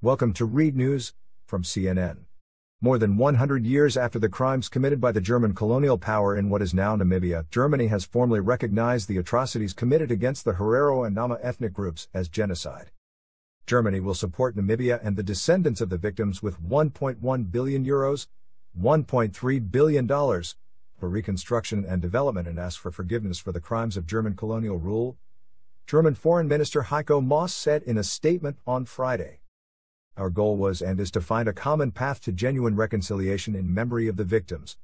Welcome to Read News from CNN. More than 100 years after the crimes committed by the German colonial power in what is now Namibia, Germany has formally recognized the atrocities committed against the Herero and Nama ethnic groups as genocide. Germany will support Namibia and the descendants of the victims with €1.1 billion, $1.3 billion, for reconstruction and development and ask for forgiveness for the crimes of German colonial rule, German Foreign Minister Heiko Maas said in a statement on Friday. Our goal was and is to find a common path to genuine reconciliation in memory of the victims.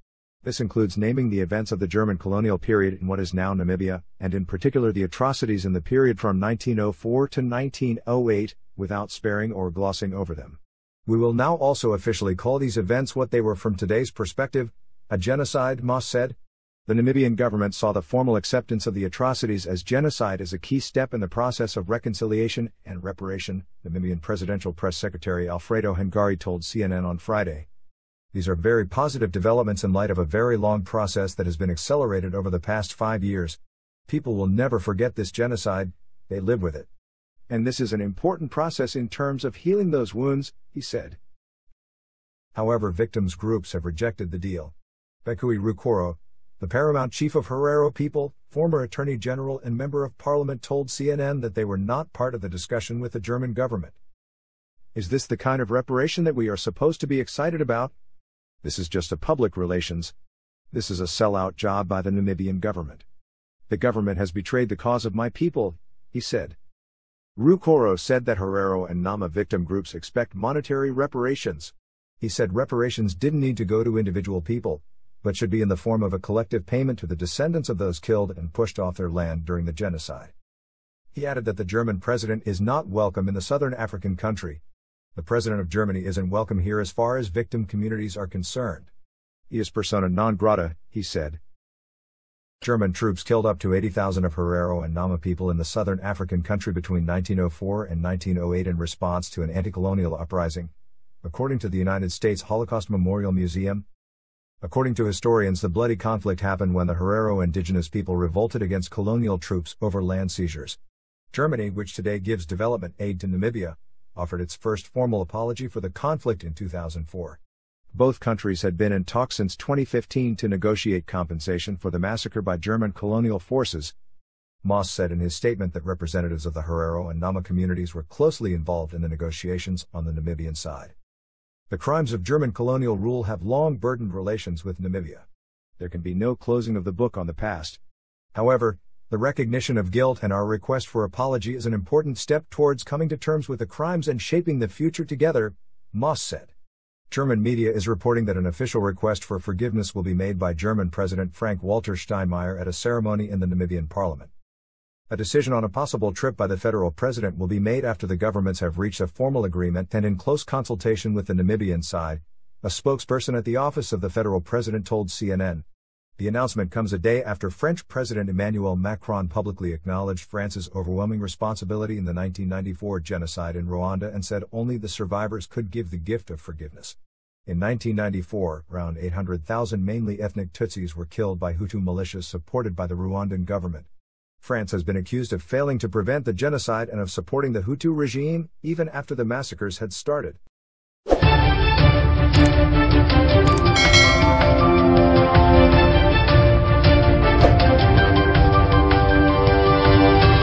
This includes naming the events of the German colonial period in what is now Namibia, and in particular the atrocities in the period from 1904 to 1908, without sparing or glossing over them. We will now also officially call these events what they were from today's perspective, a genocide, Maas said. The Namibian government saw the formal acceptance of the atrocities as genocide as a key step in the process of reconciliation and reparation, Namibian Presidential Press Secretary Alfredo Hengari told CNN on Friday. These are very positive developments in light of a very long process that has been accelerated over the past 5 years. People will never forget this genocide, they live with it. And this is an important process in terms of healing those wounds, he said. However, victims' groups have rejected the deal. Bekui Rukoro, the paramount chief of Herero people, former attorney general and member of parliament, told CNN that they were not part of the discussion with the German government. Is this the kind of reparation that we are supposed to be excited about? This is just a public relations. This is a sellout job by the Namibian government. The government has betrayed the cause of my people, he said. Rukoro said that Herero and Nama victim groups expect monetary reparations. He said reparations didn't need to go to individual people, but should be in the form of a collective payment to the descendants of those killed and pushed off their land during the genocide. He added that the German president is not welcome in the southern African country. The president of Germany isn't welcome here as far as victim communities are concerned. He is persona non grata, he said. German troops killed up to 80,000 of Herero and Nama people in the southern African country between 1904 and 1908 in response to an anti-colonial uprising, according to the United States Holocaust Memorial Museum. According to historians, the bloody conflict happened when the Herero indigenous people revolted against colonial troops over land seizures. Germany, which today gives development aid to Namibia, offered its first formal apology for the conflict in 2004. Both countries had been in talks since 2015 to negotiate compensation for the massacre by German colonial forces. Maas said in his statement that representatives of the Herero and Nama communities were closely involved in the negotiations on the Namibian side. The crimes of German colonial rule have long burdened relations with Namibia. There can be no closing of the book on the past. However, the recognition of guilt and our request for apology is an important step towards coming to terms with the crimes and shaping the future together, Maas said. German media is reporting that an official request for forgiveness will be made by German President Frank-Walter Steinmeier at a ceremony in the Namibian parliament. A decision on a possible trip by the federal president will be made after the governments have reached a formal agreement and in close consultation with the Namibian side, a spokesperson at the office of the federal president told CNN. The announcement comes a day after French President Emmanuel Macron publicly acknowledged France's overwhelming responsibility in the 1994 genocide in Rwanda and said only the survivors could give the gift of forgiveness. In 1994, around 800,000 mainly ethnic Tutsis were killed by Hutu militias supported by the Rwandan government. France has been accused of failing to prevent the genocide and of supporting the Hutu regime, even after the massacres had started.